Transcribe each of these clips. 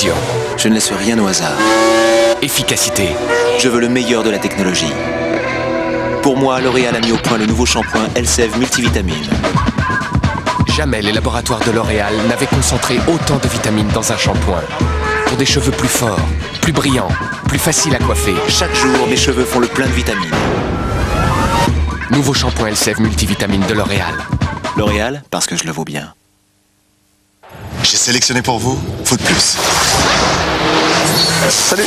Précision. Je ne laisse rien au hasard. Efficacité. Je veux le meilleur de la technologie. Pour moi, L'Oréal a mis au point le nouveau shampoing Elseve Multivitamine. Jamais les laboratoires de L'Oréal n'avaient concentré autant de vitamines dans un shampoing. Pour des cheveux plus forts, plus brillants, plus faciles à coiffer. Chaque jour, mes cheveux font le plein de vitamines. Nouveau shampoing Elseve Multivitamine de L'Oréal. L'Oréal, parce que je le vaux bien. J'ai sélectionné pour vous Foot Plus. Salut.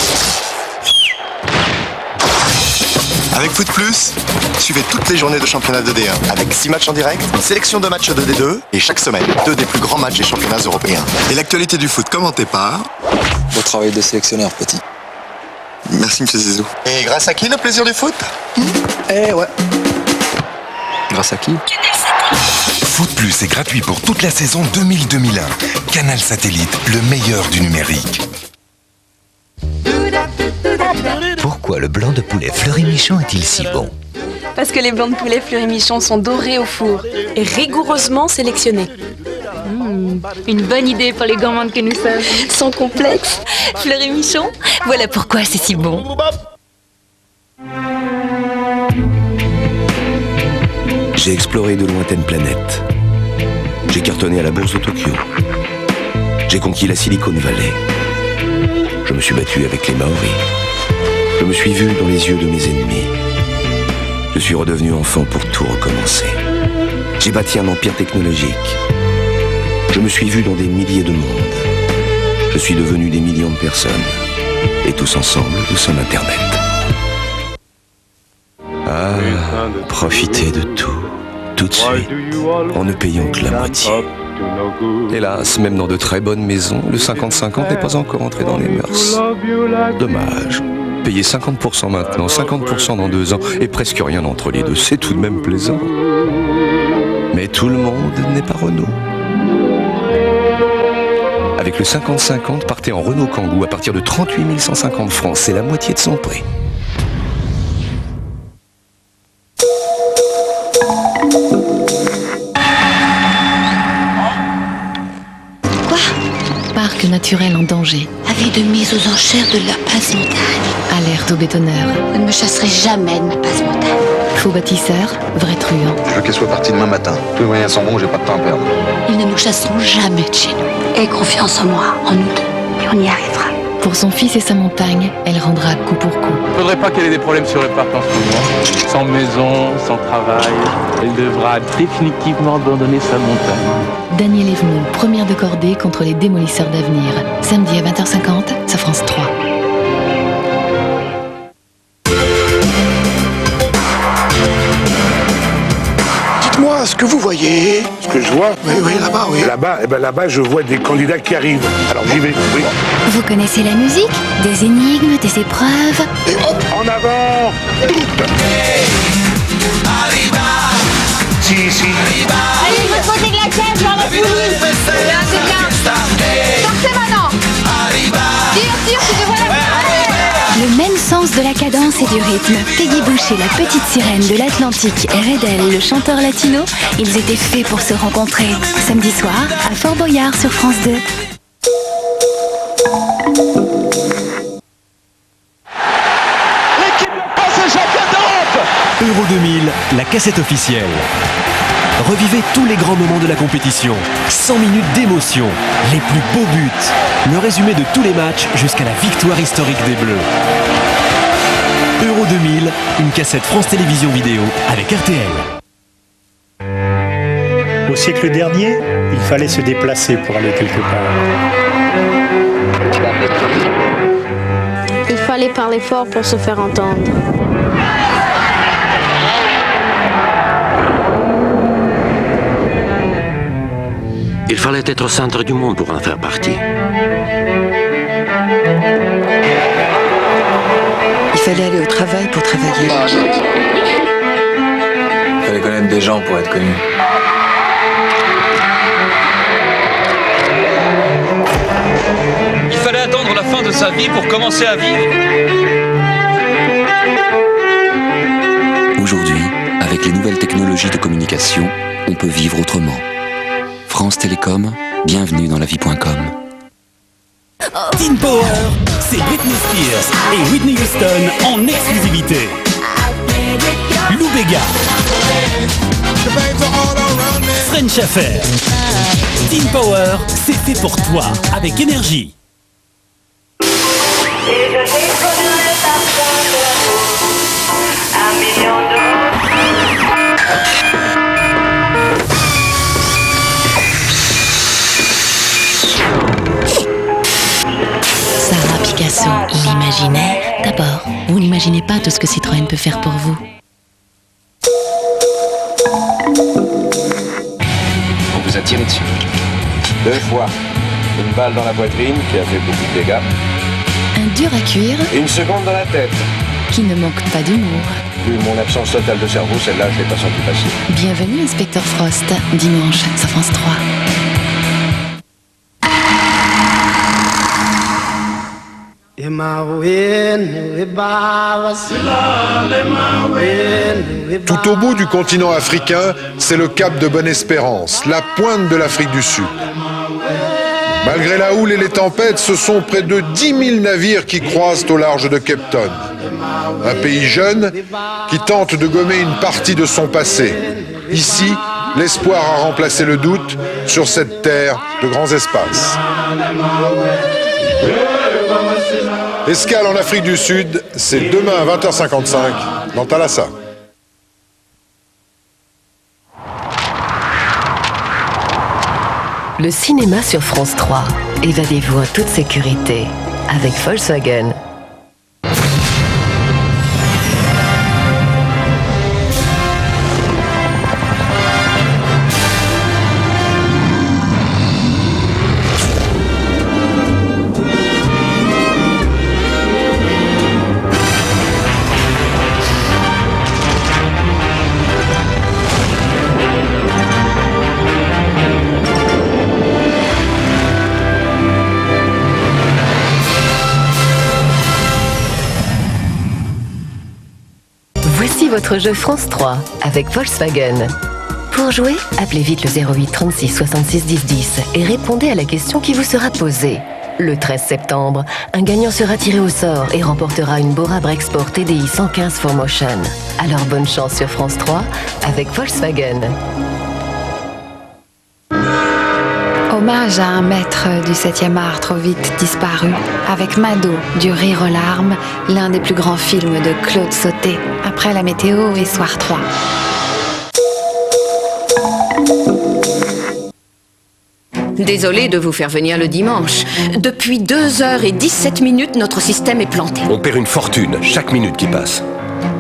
Avec Foot Plus, suivez toutes les journées de championnat de D1 avec 6 matchs en direct, une sélection de matchs de D2 et chaque semaine, 2 des plus grands matchs des championnats européens. Et l'actualité du foot commentée par... Beau travail de sélectionneur, petit. Merci, monsieur Zizou. Et grâce à qui le plaisir du foot? Eh ouais. Grâce à qui? Foot Plus est gratuit pour toute la saison 2000-2001. Canal Satellite, le meilleur du numérique. Pourquoi le blanc de poulet Fleury-Michon est-il si bon? Parce que les blancs de poulet Fleury-Michon sont dorés au four et rigoureusement sélectionnés. Une bonne idée pour les gourmandes que nous sommes. Sans complexe, Fleury-Michon, voilà pourquoi c'est si bon. J'ai exploré de lointaines planètes. J'ai cartonné à la bourse de Tokyo. J'ai conquis la Silicon Valley. Je me suis battu avec les Maoris. Je me suis vu dans les yeux de mes ennemis. Je suis redevenu enfant pour tout recommencer. J'ai bâti un empire technologique. Je me suis vu dans des milliers de mondes. Je suis devenu des millions de personnes. Et tous ensemble, nous sommes Internet. Ah, profiter de tout de suite, en ne payant que la moitié. Hélas, même dans de très bonnes maisons, le 50-50 n'est pas encore entré dans les mœurs. Dommage. Payer 50% maintenant, 50% dans 2 ans, et presque rien entre les deux, c'est tout de même plaisant. Mais tout le monde n'est pas Renault. Avec le 50-50, partez en Renault Kangoo à partir de 38 150 francs, c'est la moitié de son prix. Parc naturel en danger. Avis de mise aux enchères de la passe-montagne. Alerte aux bétonneurs. Je ne me chasserai jamais de ma passe-montagne. Faux bâtisseurs, vrais truands. Je veux qu'elle soit partie demain matin. Tous les moyens sont bons, j'ai pas de temps à perdre. Ils ne nous chasseront jamais de chez nous. Aie confiance en moi, en nous deux, et on y arrivera. Pour son fils et sa montagne, elle rendra coup pour coup. Faudrait pas qu'elle ait des problèmes sur le parc en ce moment. Sans maison, sans travail, elle devra définitivement abandonner sa montagne. Daniel Evenou, première de cordée contre les démolisseurs d'avenir. Samedi à 20h50, sur France 3. Dites-moi ce que vous voyez. Ce que je vois? Oui, là-bas, oui. Là-bas, je vois des candidats qui arrivent. Alors j'y vais, oui. Vous connaissez la musique? Des énigmes, des épreuves. Et hop! En avant! Si. Allez, je vais te poser de la tête, j'en ai fini. C'est bien. Sortez maintenant. Tire, tu devrais la faire. Le même sens de la cadence et du rythme. Peggy Bush et la petite sirène de l'Atlantique et Redel, le chanteur latino, ils étaient faits pour se rencontrer. Samedi soir, à Fort Boyard sur France 2. L'équipe passe championne d'Europe. Euro 2000, la cassette officielle. Revivez tous les grands moments de la compétition. 100 minutes d'émotion, les plus beaux buts, le résumé de tous les matchs jusqu'à la victoire historique des Bleus. Euro 2000, une cassette France Télévisions Vidéo avec RTL. Au siècle dernier, il fallait se déplacer pour aller quelque part. Il fallait parler fort pour se faire entendre. Il fallait être au centre du monde pour en faire partie. Il fallait aller au travail pour travailler. Il fallait connaître des gens pour être connu. Il fallait attendre la fin de sa vie pour commencer à vivre. Aujourd'hui, avec les nouvelles technologies de communication, on peut vivre autrement. France Télécom, bienvenue dans la vie.com. Teen Power, c'est Britney Spears et Whitney Houston en exclusivité. Lou Bega, French Affair. Teen Power, c'est fait pour toi, avec énergie. Sarah Picasso, l'imaginaire. D'abord, vous n'imaginez pas tout ce que Citroën peut faire pour vous. On vous a tiré dessus. 2 fois. Une balle dans la poitrine qui a fait beaucoup de dégâts. Un dur à cuire. Et une seconde dans la tête. Qui ne manque pas d'humour. Vu mon absence totale de cerveau, celle-là, je l'ai pas senti passer. Bienvenue, Inspecteur Frost, dimanche sur France 3. Tout au bout du continent africain, c'est le cap de Bonne-Espérance, la pointe de l'Afrique du Sud. Malgré la houle et les tempêtes, ce sont près de 10 000 navires qui croisent au large de Cape Town. Un pays jeune qui tente de gommer une partie de son passé. Ici, l'espoir a remplacé le doute sur cette terre de grands espaces. Escale en Afrique du Sud, c'est demain à 20h55 dans Thalassa. Le cinéma sur France 3. Évadez-vous en toute sécurité avec Volkswagen. Voici votre jeu France 3 avec Volkswagen. Pour jouer, appelez vite le 08 36 66 10 10 et répondez à la question qui vous sera posée. Le 13 septembre, un gagnant sera tiré au sort et remportera une Bora Brexport TDI 115 4Motion. Alors bonne chance sur France 3 avec Volkswagen. Hommage à un maître du 7e art trop vite disparu, avec Mado, du rire aux larmes, l'un des plus grands films de Claude Sauté, après La Météo et Soir 3. Désolé de vous faire venir le dimanche. Depuis 2h17, notre système est planté. On perd une fortune chaque minute qui passe.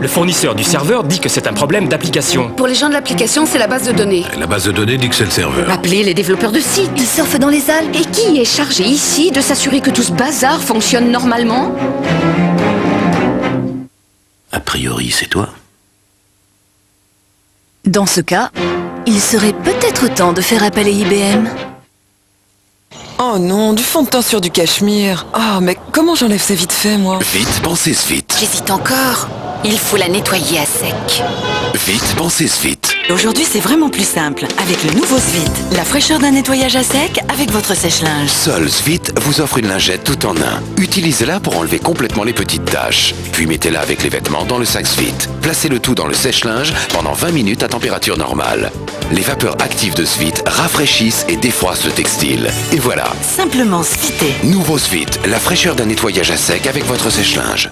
Le fournisseur du serveur dit que c'est un problème d'application. Pour les gens de l'application, c'est la base de données. Et la base de données dit que c'est le serveur. Appelez les développeurs de sites. Ils surfent dans les Alpes. Et qui est chargé ici de s'assurer que tout ce bazar fonctionne normalement? A priori, c'est toi. Dans ce cas, il serait peut-être temps de faire appel à IBM. Oh non, du fond de teint sur du cachemire. Oh, mais comment j'enlève ça vite fait, moi? Vite, pensez vite. J'hésite encore. Il faut la nettoyer à sec. Vite, pensez vite. Aujourd'hui, c'est vraiment plus simple. Avec le nouveau Svit, la fraîcheur d'un nettoyage à sec avec votre sèche-linge. Seul Svit vous offre une lingette tout en un. Utilisez-la pour enlever complètement les petites taches. Puis mettez-la avec les vêtements dans le sac Svit. Placez le tout dans le sèche-linge pendant 20 minutes à température normale. Les vapeurs actives de Svit rafraîchissent et défroissent le textile. Et voilà. Simplement Svité. Nouveau Svit, la fraîcheur d'un nettoyage à sec avec votre sèche-linge.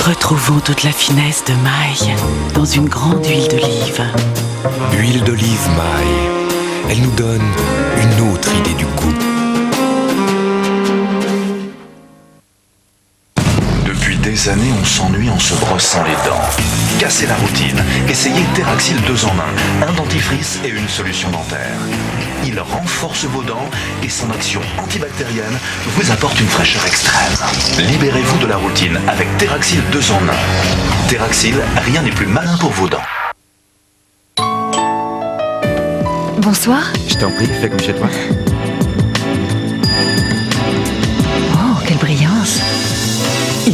Retrouvons toute la finesse de maille dans une grande huile d'olive. Huile d'olive maille. Elle nous donne une autre idée du goût. Depuis des années, on s'ennuie en se brossant les dents. Cassez la routine. Essayez Theraxil 2 en 1. Un dentifrice et une solution dentaire. Il renforce vos dents et son action antibactérienne vous apporte une fraîcheur extrême. Libérez-vous de la routine avec Theraxil 2 en 1. Theraxil, rien n'est plus malin pour vos dents. Bonsoir. Je t'en prie, fais comme chez toi.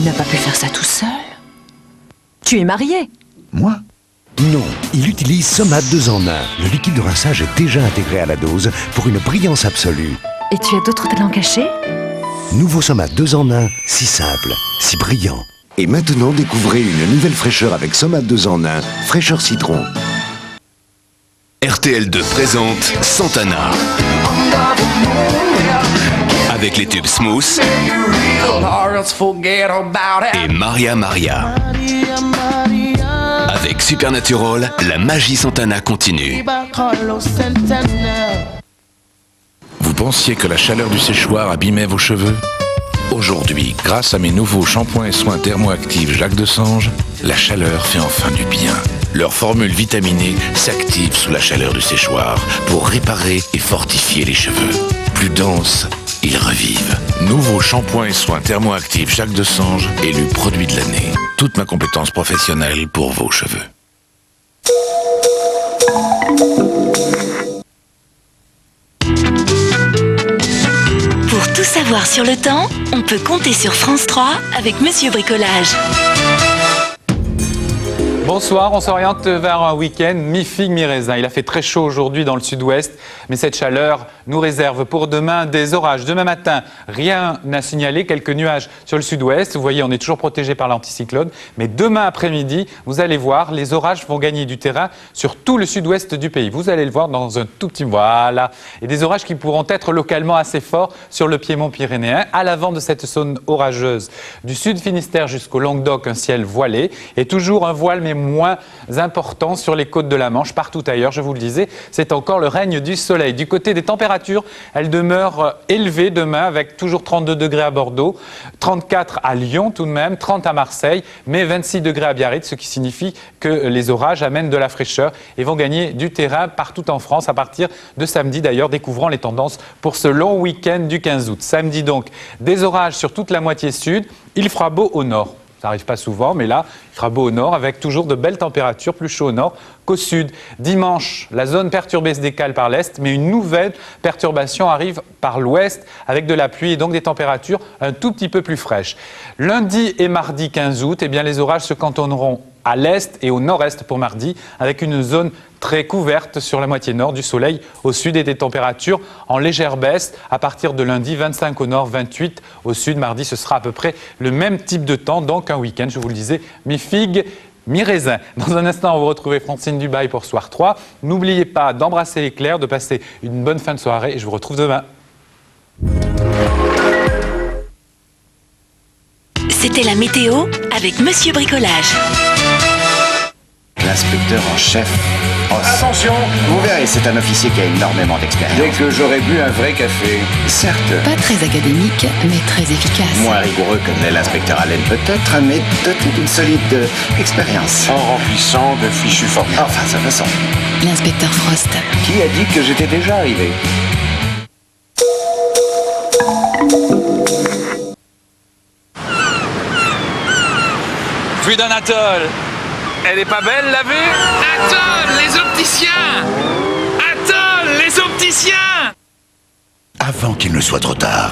n'a pas pu faire ça tout seul. Tu es marié? Moi? Non, il utilise Somat 2 en 1. Le liquide de rinçage est déjà intégré à la dose pour une brillance absolue. Et tu as d'autres talents cachés? Nouveau Somat 2 en 1, si simple, si brillant. Et maintenant, découvrez une nouvelle fraîcheur avec Somat 2 en 1, fraîcheur citron. RTL2 présente Santana. Avec les tubes Smooth et Maria Maria. Avec Supernatural, la magie Santana continue. Vous pensiez que la chaleur du séchoir abîmait vos cheveux? Aujourd'hui, grâce à mes nouveaux shampoings et soins thermoactifs Jacques Desange, la chaleur fait enfin du bien. Leur formule vitaminée s'active sous la chaleur du séchoir pour réparer et fortifier les cheveux. Plus denses, ils revivent. Nouveau shampoing et soins thermoactifs Jacques Desange, élu produit de l'année. Toute ma compétence professionnelle pour vos cheveux. Pour tout savoir sur le temps, on peut compter sur France 3 avec Monsieur Bricolage. Bonsoir, on s'oriente vers un week-end mi-figue, mi-raisin. Il a fait très chaud aujourd'hui dans le sud-ouest, mais cette chaleur nous réserve pour demain des orages. Demain matin, rien à signaler, quelques nuages sur le sud-ouest. Vous voyez, on est toujours protégé par l'anticyclone. Mais demain après-midi, vous allez voir, les orages vont gagner du terrain sur tout le sud-ouest du pays. Vous allez le voir dans un tout petit... Voilà. Et des orages qui pourront être localement assez forts sur le piémont pyrénéen. À l'avant de cette zone orageuse du sud Finistère jusqu'au Languedoc, un ciel voilé. Et toujours un voile, mais moins important sur les côtes de la Manche. Partout ailleurs, je vous le disais, c'est encore le règne du soleil. Du côté des températures, elles demeurent élevées demain avec toujours 32 degrés à Bordeaux, 34 à Lyon tout de même, 30 à Marseille, mais 26 degrés à Biarritz, ce qui signifie que les orages amènent de la fraîcheur et vont gagner du terrain partout en France à partir de samedi d'ailleurs, découvrant les tendances pour ce long week-end du 15 août. Samedi donc, des orages sur toute la moitié sud, il fera beau au nord. Ça n'arrive pas souvent, mais là, il fera beau au nord avec toujours de belles températures, plus chaud au nord qu'au sud. Dimanche, la zone perturbée se décale par l'est, mais une nouvelle perturbation arrive par l'ouest avec de la pluie et donc des températures un tout petit peu plus fraîches. Lundi et mardi 15 août, eh bien, les orages se cantonneront à l'est et au nord-est pour mardi, avec une zone très couverte sur la moitié nord, du soleil au sud et des températures en légère baisse. À partir de lundi, 25 au nord, 28 au sud. Mardi, ce sera à peu près le même type de temps, donc un week-end, je vous le disais, mi-figue, mi-raisin. Dans un instant, on va retrouver Francine Dubail pour Soir 3. N'oubliez pas d'embrasser l'éclair, de passer une bonne fin de soirée et je vous retrouve demain. C'était la météo avec Monsieur Bricolage. L'inspecteur en chef. Oh, attention, vous verrez, c'est un officier qui a énormément d'expérience. Dès que j'aurais bu un vrai café. Certes. Pas très académique, mais très efficace. Moins rigoureux que l'est l'inspecteur Allen peut-être, mais doté d'une solide expérience. En remplissant de fichus formules. Enfin, sa façon. L'inspecteur Frost. Qui a dit que j'étais déjà arrivé? Vue d'Anatole. Elle est pas belle, la vue? Attends, les opticiens! Attends, les opticiens! Avant qu'il ne soit trop tard,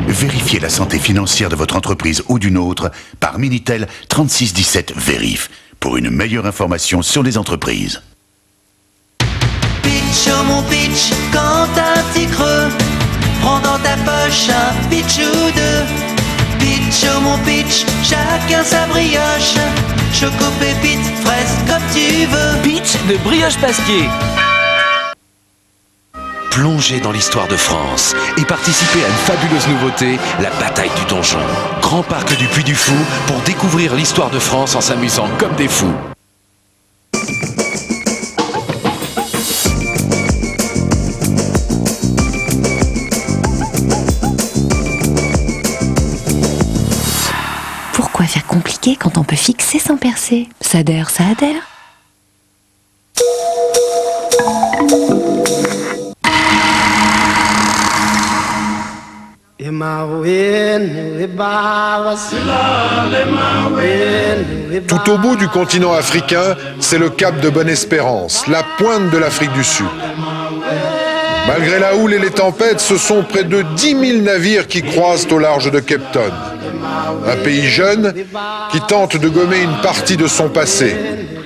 vérifiez la santé financière de votre entreprise ou d'une autre par Minitel 3617 Vérif pour une meilleure information sur les entreprises. Pitch, oh mon pitch, quand t'as un petit creux, prends dans ta poche un pitch ou deux. Pitch, oh mon pitch, chacun sa brioche. Choco, pépite, fraise, comme tu veux. Pitch de brioche pasquier. Plongez dans l'histoire de France et participez à une fabuleuse nouveauté, la bataille du donjon. Grand parc du Puy du Fou pour découvrir l'histoire de France en s'amusant comme des fous. Pourquoi faire compliqué quand on peut fixer sans percer? Ça adhère, ça adhère. Tout au bout du continent africain, c'est le cap de Bonne-Espérance, la pointe de l'Afrique du Sud. Malgré la houle et les tempêtes, ce sont près de 10 000 navires qui croisent au large de Cape Town. Un pays jeune qui tente de gommer une partie de son passé.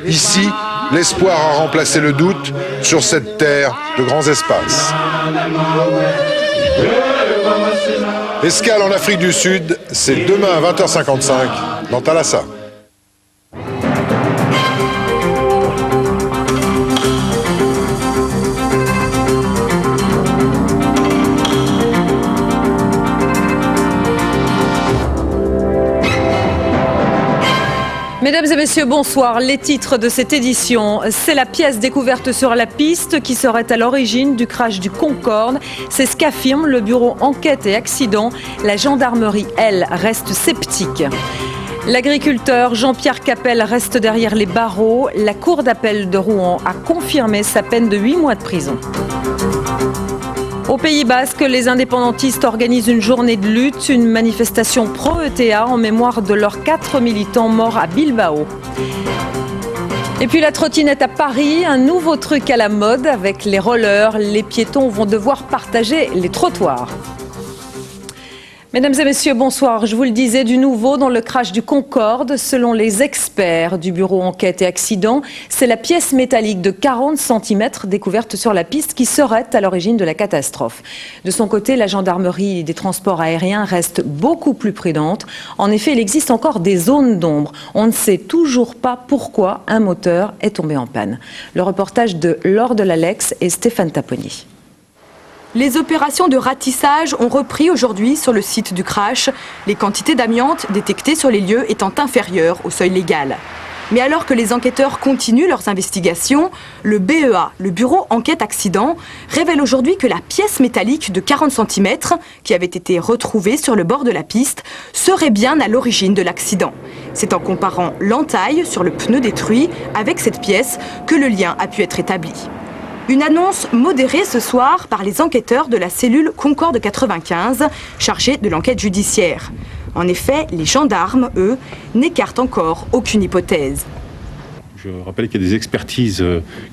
Ici, l'espoir a remplacé le doute sur cette terre de grands espaces. Escale en Afrique du Sud, c'est demain à 20h55 dans Thalassa. Mesdames et messieurs, bonsoir. Les titres de cette édition, c'est la pièce découverte sur la piste qui serait à l'origine du crash du Concorde. C'est ce qu'affirme le bureau enquête et accident. La gendarmerie, elle, reste sceptique. L'agriculteur Jean-Pierre Capel reste derrière les barreaux. La cour d'appel de Rouen a confirmé sa peine de 8 mois de prison. Au Pays Basque, les indépendantistes organisent une journée de lutte, une manifestation pro-ETA en mémoire de leurs 4 militants morts à Bilbao. Et puis la trottinette à Paris, un nouveau truc à la mode avec les rollers. Les piétons vont devoir partager les trottoirs. Mesdames et messieurs, bonsoir. Je vous le disais, du nouveau dans le crash du Concorde. Selon les experts du bureau enquête et accident, c'est la pièce métallique de 40 cm découverte sur la piste qui serait à l'origine de la catastrophe. De son côté, la gendarmerie des transports aériens reste beaucoup plus prudente. En effet, il existe encore des zones d'ombre. On ne sait toujours pas pourquoi un moteur est tombé en panne. Le reportage de Laure Delalex et Stéphane Taponi. Les opérations de ratissage ont repris aujourd'hui sur le site du crash, les quantités d'amiante détectées sur les lieux étant inférieures au seuil légal. Mais alors que les enquêteurs continuent leurs investigations, le BEA, le Bureau Enquête Accident, révèle aujourd'hui que la pièce métallique de 40 cm, qui avait été retrouvée sur le bord de la piste, serait bien à l'origine de l'accident. C'est en comparant l'entaille sur le pneu détruit avec cette pièce que le lien a pu être établi. Une annonce modérée ce soir par les enquêteurs de la cellule Concorde 95, chargée de l'enquête judiciaire. En effet, les gendarmes, eux, n'écartent encore aucune hypothèse. Je rappelle qu'il y a des expertises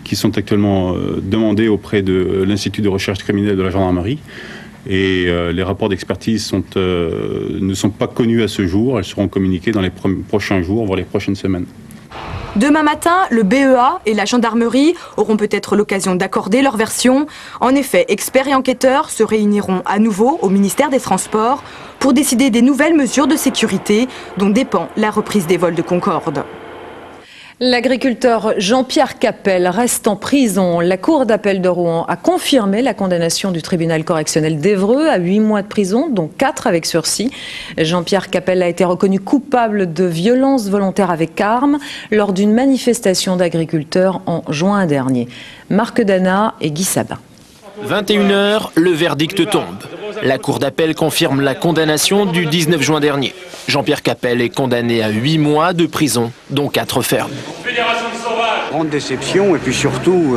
qui sont actuellement demandées auprès de l'Institut de recherche criminelle de la gendarmerie. Et les rapports d'expertise ne sont pas connus à ce jour. Elles seront communiquées dans les prochains jours, voire les prochaines semaines. Demain matin, le BEA et la gendarmerie auront peut-être l'occasion d'accorder leur version. En effet, experts et enquêteurs se réuniront à nouveau au ministère des Transports pour décider des nouvelles mesures de sécurité dont dépend la reprise des vols de Concorde. L'agriculteur Jean-Pierre Capel reste en prison. La cour d'appel de Rouen a confirmé la condamnation du tribunal correctionnel d'Évreux à 8 mois de prison, dont 4 avec sursis. Jean-Pierre Capel a été reconnu coupable de violence volontaire avec arme lors d'une manifestation d'agriculteurs en juin dernier. Marc Dana et Guy Sabin. 21h, le verdict tombe. La cour d'appel confirme la condamnation du 19 juin dernier. Jean-Pierre Capel est condamné à 8 mois de prison, dont 4 fermes. Grande déception et puis surtout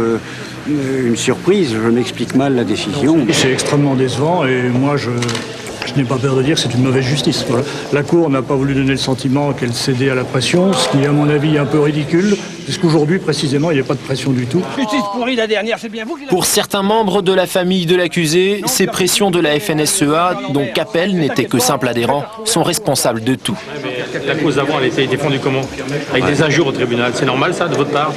une surprise, je m'explique mal la décision. C'est extrêmement décevant et moi je n'ai pas peur de dire que c'est une mauvaise justice. Voilà. La Cour n'a pas voulu donner le sentiment qu'elle cédait à la pression, ce qui est à mon avis un peu ridicule, puisqu'aujourd'hui précisément il n'y a pas de pression du tout. Justice pourrie la dernière, c'est bien vous qui... Pour certains membres de la famille de l'accusé, ces pressions de la FNSEA, dont Capel n'était que simple adhérent, sont responsables de tout. La cause d'avant, elle était défendue comment? Avec des injures au tribunal. C'est normal ça de votre part?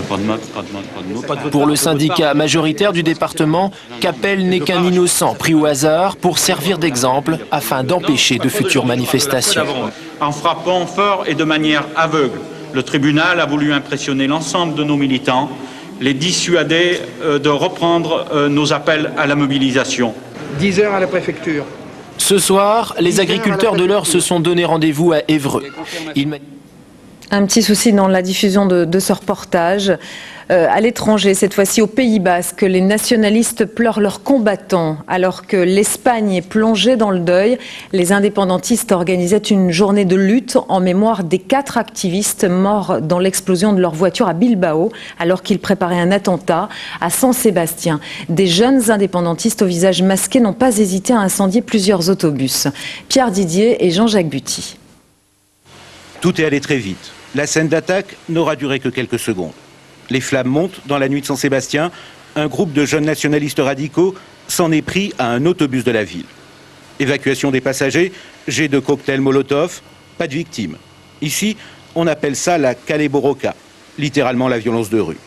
Pas de mots. Pour le syndicat majoritaire du département, Capel n'est qu'un innocent pris au hasard pour servir d'exemple afin d'empêcher de futures manifestations. En frappant fort et de manière aveugle, le tribunal a voulu impressionner l'ensemble de nos militants, les dissuader de reprendre nos appels à la mobilisation. 10 heures à la préfecture. Ce soir, les agriculteurs de l'Eure se sont donné rendez-vous à Évreux. Un petit souci dans la diffusion de ce reportage. À l'étranger, cette fois-ci au Pays Basque, les nationalistes pleurent leurs combattants. Alors que l'Espagne est plongée dans le deuil, les indépendantistes organisaient une journée de lutte en mémoire des 4 activistes morts dans l'explosion de leur voiture à Bilbao, alors qu'ils préparaient un attentat à San Sébastien. Des jeunes indépendantistes au visage masqué n'ont pas hésité à incendier plusieurs autobus. Pierre Didier et Jean-Jacques Buty. Tout est allé très vite. La scène d'attaque n'aura duré que quelques secondes. Les flammes montent dans la nuit de San Sébastien. un groupe de jeunes nationalistes radicaux s'en est pris à un autobus de la ville. Évacuation des passagers, jet de cocktails Molotov, pas de victimes. Ici, on appelle ça la kaleboroka, littéralement la violence de rue.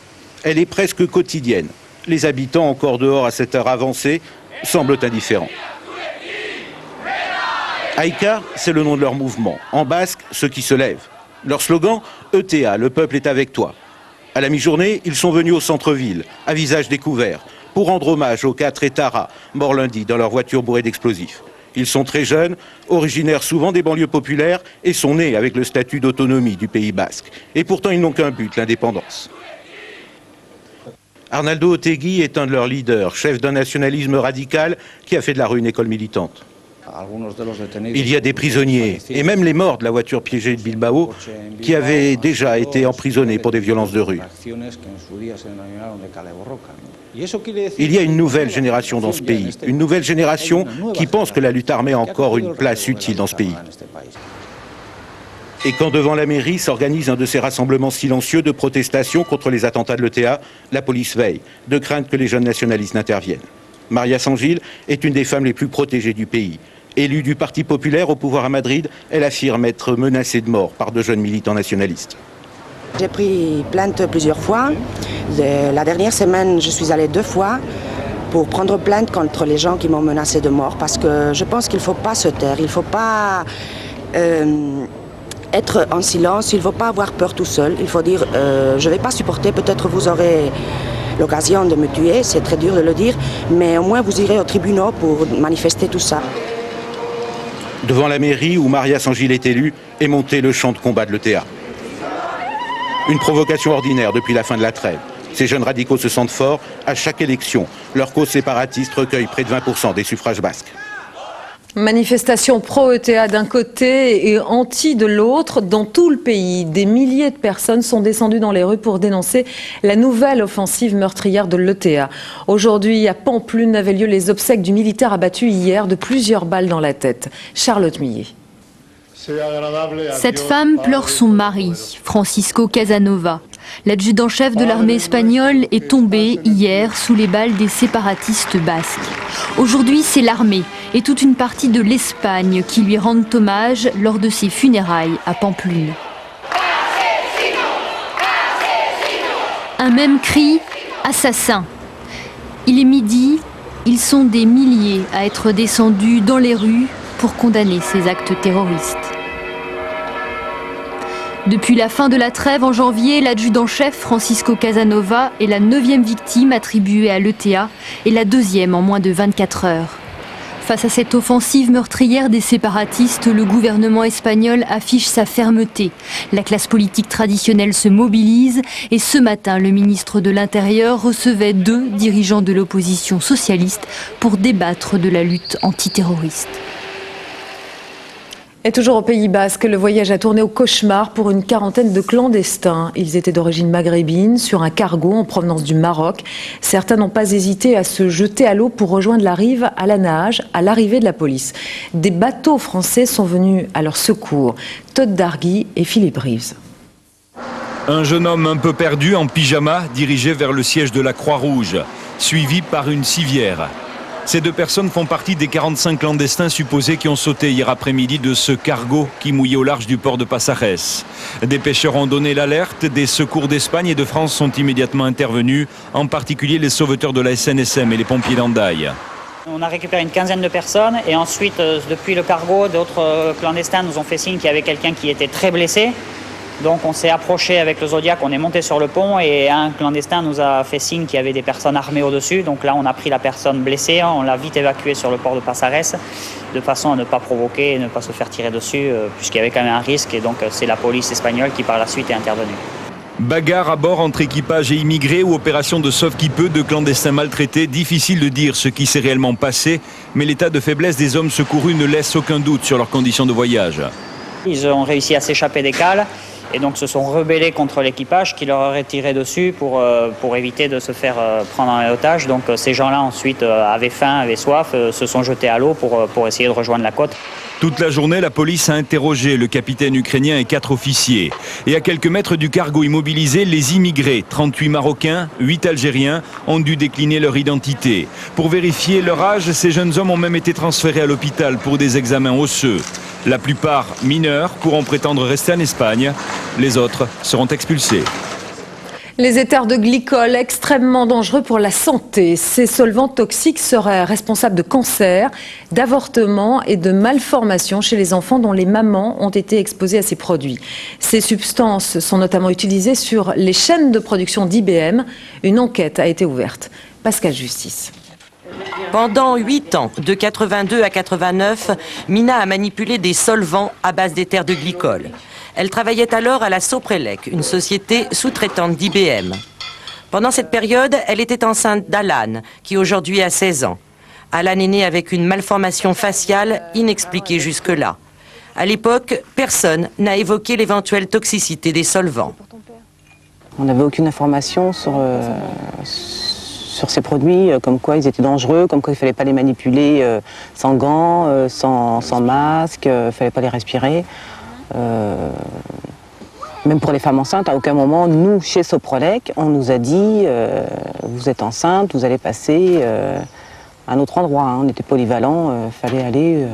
Elle est presque quotidienne. Les habitants, encore dehors à cette heure avancée, semblent indifférents. Aïka, c'est le nom de leur mouvement. En basque, ceux qui se lèvent. Leur slogan, ETA, le peuple est avec toi. À la mi-journée, ils sont venus au centre-ville, à visage découvert, pour rendre hommage aux 4 Etara, morts lundi dans leur voiture bourrée d'explosifs. Ils sont très jeunes, originaires souvent des banlieues populaires et sont nés avec le statut d'autonomie du Pays basque. Et pourtant, ils n'ont qu'un but, l'indépendance. Arnaldo Otegi est un de leurs leaders, chef d'un nationalisme radical qui a fait de la rue une école militante. Il y a des prisonniers, et même les morts de la voiture piégée de Bilbao, qui avaient déjà été emprisonnés pour des violences de rue. Il y a une nouvelle génération dans ce pays, une nouvelle génération qui pense que la lutte armée a encore une place utile dans ce pays. Et quand devant la mairie s'organise un de ces rassemblements silencieux de protestation contre les attentats de l'ETA, la police veille, de crainte que les jeunes nationalistes n'interviennent. Maria Sangil est une des femmes les plus protégées du pays. Élue du Parti populaire au pouvoir à Madrid, elle affirme être menacée de mort par de jeunes militants nationalistes. J'ai pris plainte plusieurs fois. La dernière semaine, je suis allée 2 fois pour prendre plainte contre les gens qui m'ont menacé de mort, parce que je pense qu'il ne faut pas se taire, il ne faut pas être en silence, il ne faut pas avoir peur tout seul. Il faut dire je ne vais pas supporter, peut-être vous aurez l'occasion de me tuer, c'est très dur de le dire, mais au moins vous irez au tribunal pour manifester tout ça. Devant la mairie où Maria Sangil est élue, est monté le champ de combat de l'ETA. Une provocation ordinaire depuis la fin de la trêve. Ces jeunes radicaux se sentent forts. À chaque élection, leur cause séparatiste recueille près de 20% des suffrages basques. Manifestation pro-ETA d'un côté et anti de l'autre. Dans tout le pays, des milliers de personnes sont descendues dans les rues pour dénoncer la nouvelle offensive meurtrière de l'ETA. Aujourd'hui, à Pampelune, avaient lieu les obsèques du militaire abattu hier de plusieurs balles dans la tête. Charlotte Millet. Cette femme pleure son mari, Francisco Casanova. L'adjudant-chef de l'armée espagnole est tombé hier sous les balles des séparatistes basques. Aujourd'hui, c'est l'armée et toute une partie de l'Espagne qui lui rendent hommage lors de ses funérailles à Pampelune. Un même cri, assassin. Il est midi, ils sont des milliers à être descendus dans les rues pour condamner ces actes terroristes. Depuis la fin de la trêve en janvier, l'adjudant-chef Francisco Casanova est la 9e victime attribuée à l'ETA et la 2e en moins de 24 heures. Face à cette offensive meurtrière des séparatistes, le gouvernement espagnol affiche sa fermeté. La classe politique traditionnelle se mobilise et ce matin, le ministre de l'Intérieur recevait 2 dirigeants de l'opposition socialiste pour débattre de la lutte antiterroriste. Et toujours au Pays basque, le voyage a tourné au cauchemar pour une quarantaine de clandestins. Ils étaient d'origine maghrébine, sur un cargo en provenance du Maroc. Certains n'ont pas hésité à se jeter à l'eau pour rejoindre la rive à la nage, à l'arrivée de la police. Des bateaux français sont venus à leur secours. Todd Dargui et Philippe Rives. Un jeune homme un peu perdu en pyjama dirigé vers le siège de la Croix-Rouge, suivi par une civière. Ces 2 personnes font partie des 45 clandestins supposés qui ont sauté hier après-midi de ce cargo qui mouillait au large du port de Passares. Des pêcheurs ont donné l'alerte, des secours d'Espagne et de France sont immédiatement intervenus, en particulier les sauveteurs de la SNSM et les pompiers d'Hendaye. On a récupéré une quinzaine de personnes et ensuite, depuis le cargo, d'autres clandestins nous ont fait signe qu'il y avait quelqu'un qui était très blessé. Donc on s'est approché avec le Zodiac, on est monté sur le pont et un clandestin nous a fait signe qu'il y avait des personnes armées au-dessus. Donc là on a pris la personne blessée, on l'a vite évacuée sur le port de Passares de façon à ne pas provoquer et ne pas se faire tirer dessus puisqu'il y avait quand même un risque et donc c'est la police espagnole qui par la suite est intervenue. Bagarre à bord entre équipage et immigrés ou opération de sauve-qui-peut de clandestins maltraités. Difficile de dire ce qui s'est réellement passé, mais l'état de faiblesse des hommes secourus ne laisse aucun doute sur leurs conditions de voyage. Ils ont réussi à s'échapper des cales. et donc se sont rebellés contre l'équipage qui leur aurait tiré dessus pour éviter de se faire prendre en otage. Donc ces gens-là ensuite avaient faim, avaient soif, se sont jetés à l'eau pour essayer de rejoindre la côte. Toute la journée, la police a interrogé le capitaine ukrainien et 4 officiers. Et à quelques mètres du cargo immobilisé, les immigrés, 38 Marocains, 8 Algériens, ont dû décliner leur identité. Pour vérifier leur âge, ces jeunes hommes ont même été transférés à l'hôpital pour des examens osseux. La plupart mineurs pourront prétendre rester en Espagne. Les autres seront expulsés. Les éthers de glycol, extrêmement dangereux pour la santé. Ces solvants toxiques seraient responsables de cancers, d'avortements et de malformations chez les enfants dont les mamans ont été exposées à ces produits. Ces substances sont notamment utilisées sur les chaînes de production d'IBM. Une enquête a été ouverte. Pascal Justice. Pendant 8 ans, de 82 à 89, Mina a manipulé des solvants à base d'éther de glycol. Elle travaillait alors à la Soprelec, une société sous-traitante d'IBM. Pendant cette période, elle était enceinte d'Alan, qui aujourd'hui a 16 ans. Alan est né avec une malformation faciale inexpliquée jusque-là. À l'époque, personne n'a évoqué l'éventuelle toxicité des solvants. On n'avait aucune information sur ces produits, comme quoi ils étaient dangereux, comme quoi il ne fallait pas les manipuler sans gants, sans masque, il ne fallait pas les respirer. Même pour les femmes enceintes, à aucun moment, nous, chez Soprolec, on nous a dit vous êtes enceinte, vous allez passer à un autre endroit. Hein. On était polyvalents, fallait aller.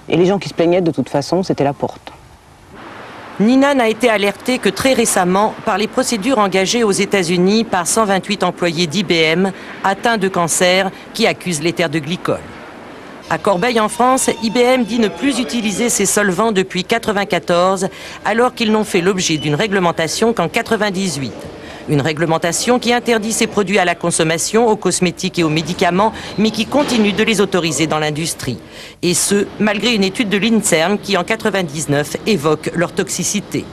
Et les gens qui se plaignaient, de toute façon, c'était la porte. Nina n'a été alertée que très récemment par les procédures engagées aux États-Unis par 128 employés d'IBM atteints de cancer qui accusent l'éther de glycol. À Corbeil, en France, IBM dit ne plus utiliser ces solvants depuis 1994, alors qu'ils n'ont fait l'objet d'une réglementation qu'en 1998. Une réglementation qui interdit ces produits à la consommation, aux cosmétiques et aux médicaments, mais qui continue de les autoriser dans l'industrie. Et ce, malgré une étude de l'INSERM qui, en 1999, évoque leur toxicité.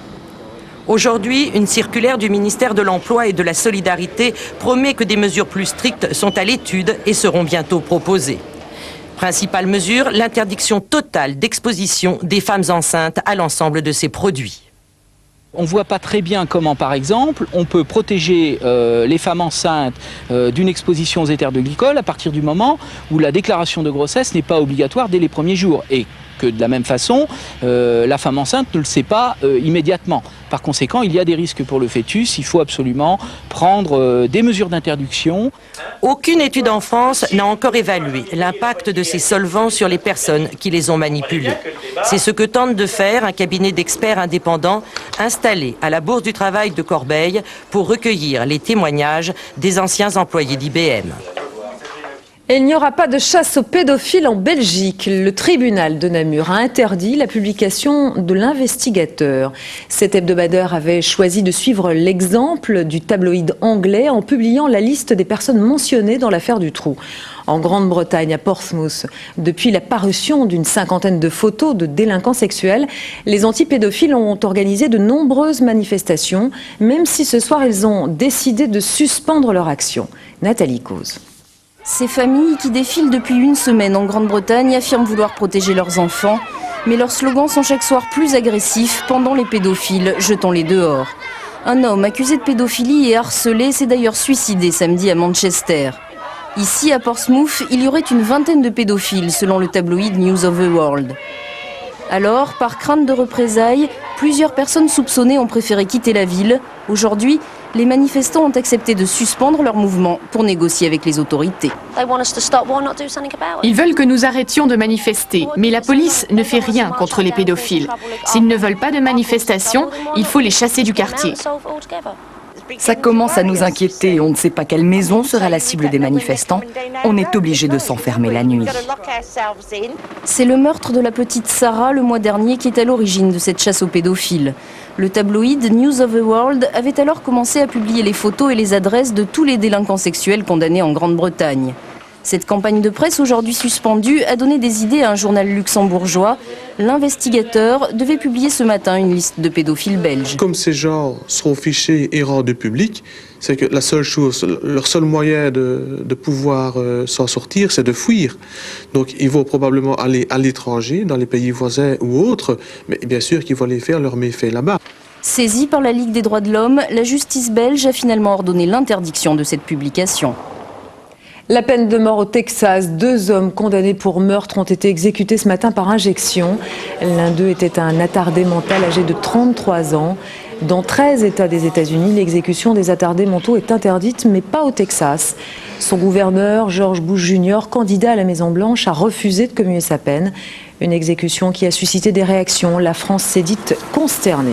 Aujourd'hui, une circulaire du ministère de l'Emploi et de la Solidarité promet que des mesures plus strictes sont à l'étude et seront bientôt proposées. Principale mesure, l'interdiction totale d'exposition des femmes enceintes à l'ensemble de ces produits. On ne voit pas très bien comment, par exemple, on peut protéger les femmes enceintes d'une exposition aux éthers de glycol à partir du moment où la déclaration de grossesse n'est pas obligatoire dès les premiers jours. Et que de la même façon, la femme enceinte ne le sait pas immédiatement. Par conséquent, il y a des risques pour le fœtus. Il faut absolument prendre des mesures d'interdiction. Aucune étude en France n'a encore évalué l'impact de ces solvants sur les personnes qui les ont manipulés. C'est ce que tente de faire un cabinet d'experts indépendants installé à la Bourse du Travail de Corbeil pour recueillir les témoignages des anciens employés d'IBM. Et il n'y aura pas de chasse aux pédophiles en Belgique. Le tribunal de Namur a interdit la publication de l'Investigateur. Cet hebdomadaire avait choisi de suivre l'exemple du tabloïd anglais en publiant la liste des personnes mentionnées dans l'affaire du trou. En Grande-Bretagne, à Portsmouth, depuis la parution d'une 50aine de photos de délinquants sexuels, les antipédophiles ont organisé de nombreuses manifestations, même si ce soir ils ont décidé de suspendre leur action. Nathalie Cause. Ces familles qui défilent depuis une semaine en Grande-Bretagne affirment vouloir protéger leurs enfants, mais leurs slogans sont chaque soir plus agressifs. Pendant les pédophiles, jetons-les dehors. Un homme accusé de pédophilie et harcelé s'est d'ailleurs suicidé samedi à Manchester. Ici, à Portsmouth, il y aurait une vingtaine de pédophiles, selon le tabloïd News of the World. Alors, par crainte de représailles, plusieurs personnes soupçonnées ont préféré quitter la ville. Aujourd'hui, les manifestants ont accepté de suspendre leur mouvement pour négocier avec les autorités. Ils veulent que nous arrêtions de manifester, mais la police ne fait rien contre les pédophiles. S'ils ne veulent pas de manifestation, il faut les chasser du quartier. Ça commence à nous inquiéter. On ne sait pas quelle maison sera la cible des manifestants. On est obligé de s'enfermer la nuit. C'est le meurtre de la petite Sarah le mois dernier qui est à l'origine de cette chasse aux pédophiles. Le tabloïd News of the World avait alors commencé à publier les photos et les adresses de tous les délinquants sexuels condamnés en Grande-Bretagne. Cette campagne de presse, aujourd'hui suspendue, a donné des idées à un journal luxembourgeois. L'Investigateur devait publier ce matin une liste de pédophiles belges. Comme ces gens sont fichés et rendus publics, c'est que la seule chose, leur seul moyen de pouvoir s'en sortir, c'est de fuir. Donc ils vont probablement aller à l'étranger, dans les pays voisins ou autres, mais bien sûr qu'ils vont aller faire leurs méfaits là-bas. Saisie par la Ligue des droits de l'homme, la justice belge a finalement ordonné l'interdiction de cette publication. La peine de mort au Texas. 2 hommes condamnés pour meurtre ont été exécutés ce matin par injection. L'un d'eux était un attardé mental âgé de 33 ans. Dans 13 États des États-Unis, l'exécution des attardés mentaux est interdite, mais pas au Texas. Son gouverneur, George Bush Jr., candidat à la Maison-Blanche, a refusé de commuer sa peine. Une exécution qui a suscité des réactions. La France s'est dite consternée.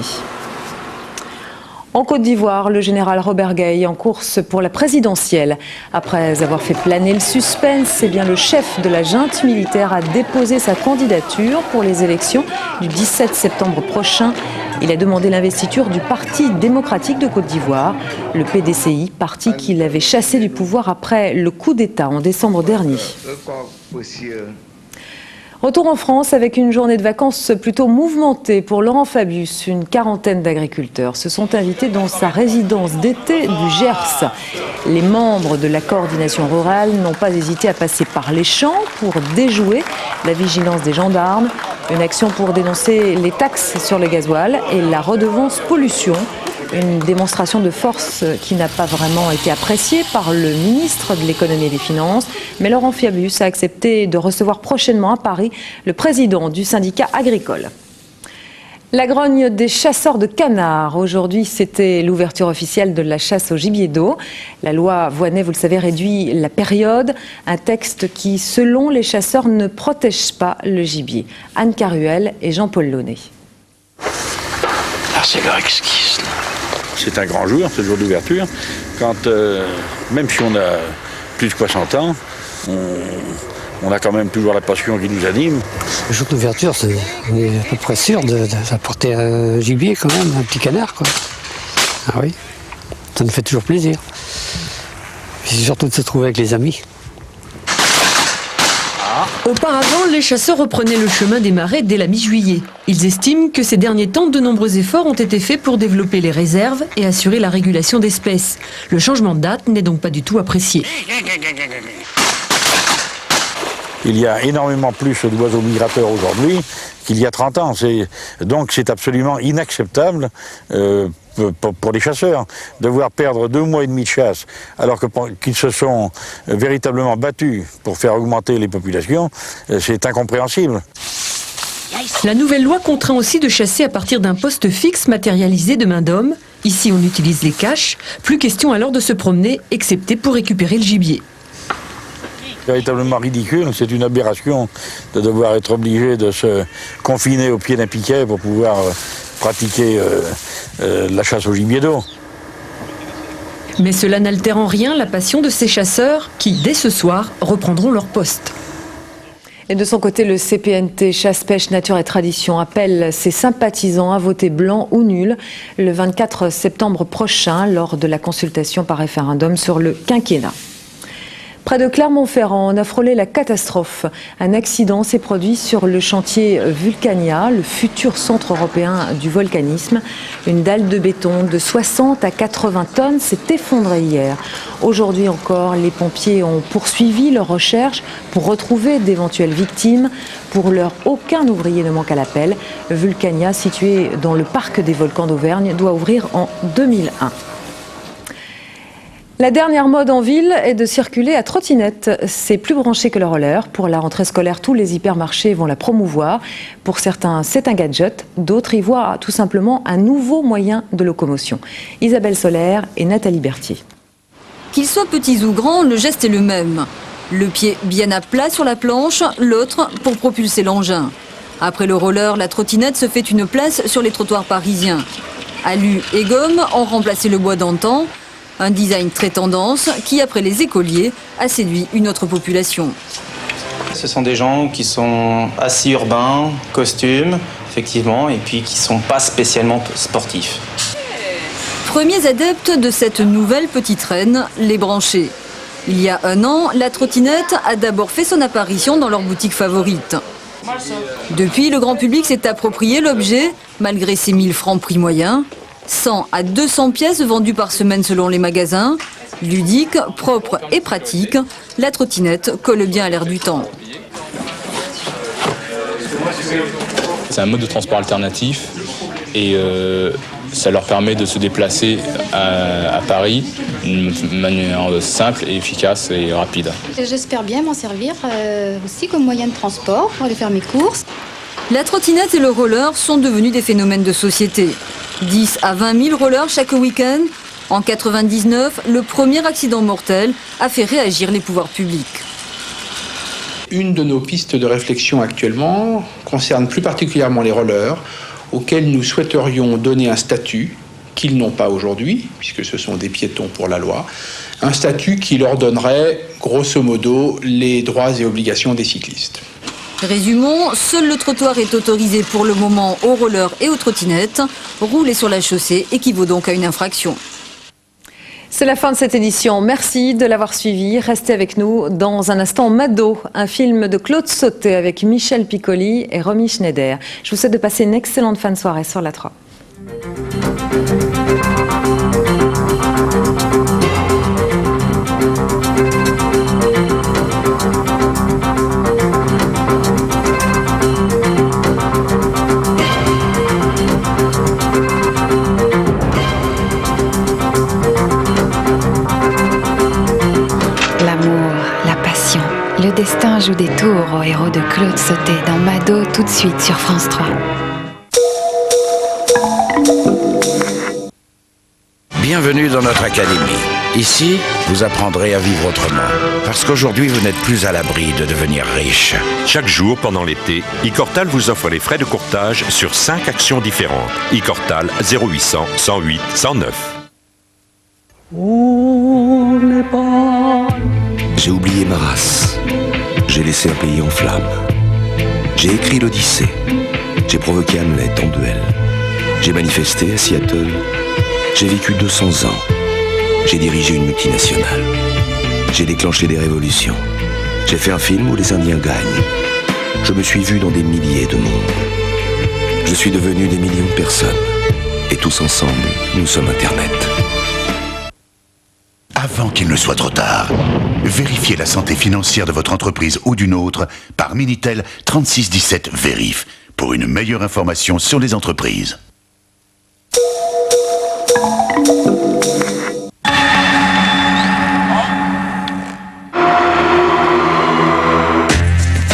En Côte d'Ivoire, le général Robert Gueye en course pour la présidentielle. Après avoir fait planer le suspense, c'est bien le chef de la junte militaire a déposé sa candidature pour les élections du 17 septembre prochain. Il a demandé l'investiture du Parti démocratique de Côte d'Ivoire, le PDCI, parti qu'il avait chassé du pouvoir après le coup d'État en décembre dernier. Retour en France avec une journée de vacances plutôt mouvementée pour Laurent Fabius. Une quarantaine d'agriculteurs se sont invités dans sa résidence d'été du Gers. Les membres de la coordination rurale n'ont pas hésité à passer par les champs pour déjouer la vigilance des gendarmes. Une action pour dénoncer les taxes sur le gasoil et la redevance pollution. Une démonstration de force qui n'a pas vraiment été appréciée par le ministre de l'économie et des finances. Mais Laurent Fabius a accepté de recevoir prochainement à Paris le président du syndicat agricole. La grogne des chasseurs de canards. Aujourd'hui, c'était l'ouverture officielle de la chasse au gibier d'eau. La loi Voynet, vous le savez, réduit la période. Un texte qui, selon les chasseurs, ne protège pas le gibier. Anne Caruel et Jean-Paul Launay. Ah, c'est leur exquise. C'est un grand jour, ce jour d'ouverture. Quand, même si on a plus de 60 ans, on a quand même toujours la passion qui nous anime. Le jour d'ouverture, on est à peu près sûr d'apporter un gibier quand même, un petit canard, quoi. Ah oui, ça nous fait toujours plaisir. Puis surtout de se trouver avec les amis. Auparavant, les chasseurs reprenaient le chemin des marais dès la mi-juillet. Ils estiment que ces derniers temps, de nombreux efforts ont été faits pour développer les réserves et assurer la régulation d'espèces. Le changement de date n'est donc pas du tout apprécié. Il y a énormément plus d'oiseaux migrateurs aujourd'hui qu'il y a 30 ans. Donc c'est absolument inacceptable pour les chasseurs. Devoir perdre 2 mois et demi de chasse alors qu'ils se sont véritablement battus pour faire augmenter les populations, c'est incompréhensible. La nouvelle loi contraint aussi de chasser à partir d'un poste fixe matérialisé de main d'homme. Ici, on utilise les caches. Plus question alors de se promener, excepté pour récupérer le gibier. Véritablement ridicule, c'est une aberration de devoir être obligé de se confiner au pied d'un piquet pour pouvoir pratiquer la chasse au gibier d'eau. Mais cela n'altère en rien la passion de ces chasseurs qui, dès ce soir, reprendront leur poste. Et de son côté, le CPNT Chasse, Pêche, Nature et Tradition appelle ses sympathisants à voter blanc ou nul le 24 septembre prochain lors de la consultation par référendum sur le quinquennat. Près de Clermont-Ferrand, on a frôlé la catastrophe. Un accident s'est produit sur le chantier Vulcania, le futur centre européen du volcanisme. Une dalle de béton de 60 à 80 tonnes s'est effondrée hier. Aujourd'hui encore, les pompiers ont poursuivi leurs recherches pour retrouver d'éventuelles victimes. Pour l'heure, aucun ouvrier ne manque à l'appel. Vulcania, situé dans le parc des volcans d'Auvergne, doit ouvrir en 2001. La dernière mode en ville est de circuler à trottinette. C'est plus branché que le roller. Pour la rentrée scolaire, tous les hypermarchés vont la promouvoir. Pour certains, c'est un gadget. D'autres y voient tout simplement un nouveau moyen de locomotion. Isabelle Solaire et Nathalie Berthier. Qu'ils soient petits ou grands, le geste est le même. Le pied bien à plat sur la planche, l'autre pour propulser l'engin. Après le roller, la trottinette se fait une place sur les trottoirs parisiens. Alu et gomme ont remplacé le bois d'antan. Un design très tendance qui, après les écoliers, a séduit une autre population. Ce sont des gens qui sont assez urbains, costumes, effectivement, et puis qui ne sont pas spécialement sportifs. Premiers adeptes de cette nouvelle petite reine, les branchés. Il y a 1 an, la trottinette a d'abord fait son apparition dans leur boutique favorite. Depuis, le grand public s'est approprié l'objet, malgré ses 1000 francs prix moyen. 100 à 200 pièces vendues par semaine selon les magasins. Ludique, propre et pratique, la trottinette colle bien à l'air du temps. C'est un mode de transport alternatif et Ça leur permet de se déplacer à Paris d'une manière simple et efficace et rapide. J'espère bien m'en servir aussi comme moyen de transport pour aller faire mes courses. La trottinette et le roller sont devenus des phénomènes de société. 10 à 20 000 rollers chaque week-end. En 1999, le premier accident mortel a fait réagir les pouvoirs publics. Une de nos pistes de réflexion actuellement concerne plus particulièrement les rollers, auxquels nous souhaiterions donner un statut qu'ils n'ont pas aujourd'hui, puisque ce sont des piétons pour la loi, un statut qui leur donnerait, grosso modo, les droits et obligations des cyclistes. Résumons, seul le trottoir est autorisé pour le moment aux rollers et aux trottinettes. Rouler sur la chaussée équivaut donc à une infraction. C'est la fin de cette édition. Merci de l'avoir suivi. Restez avec nous dans un instant. Mado, un film de Claude Sautet avec Michel Piccoli et Romy Schneider. Je vous souhaite de passer une excellente fin de soirée sur la 3. Le destin joue des tours au héros de Claude Sautet dans Mado, tout de suite sur France 3. Bienvenue dans notre académie. Ici, vous apprendrez à vivre autrement. Parce qu'aujourd'hui, vous n'êtes plus à l'abri de devenir riche. Chaque jour, pendant l'été, iCortal vous offre les frais de courtage sur 5 actions différentes. iCortal 0800 108 109. J'ai oublié ma race. J'ai laissé un pays en flammes. J'ai écrit l'Odyssée. J'ai provoqué Hamlet en duel. J'ai manifesté à Seattle. J'ai vécu 200 ans. J'ai dirigé une multinationale. J'ai déclenché des révolutions. J'ai fait un film où les Indiens gagnent. Je me suis vu dans des milliers de mondes. Je suis devenu des millions de personnes. Et tous ensemble, nous sommes Internet. Avant qu'il ne soit trop tard, vérifiez la santé financière de votre entreprise ou d'une autre par Minitel 3617 Vérif pour une meilleure information sur les entreprises.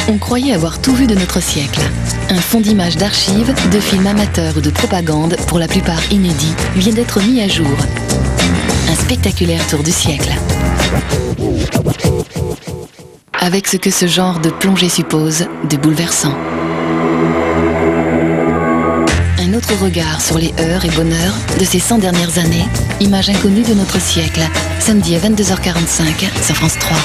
On croyait avoir tout vu de notre siècle. Un fonds d'images d'archives, de films amateurs ou de propagande, pour la plupart inédits, vient d'être mis à jour. Un spectaculaire tour du siècle. Avec ce que ce genre de plongée suppose de bouleversant. Un autre regard sur les heures et bonheurs de ces 100 dernières années, images inconnues de notre siècle, samedi à 22h45 sur France 3.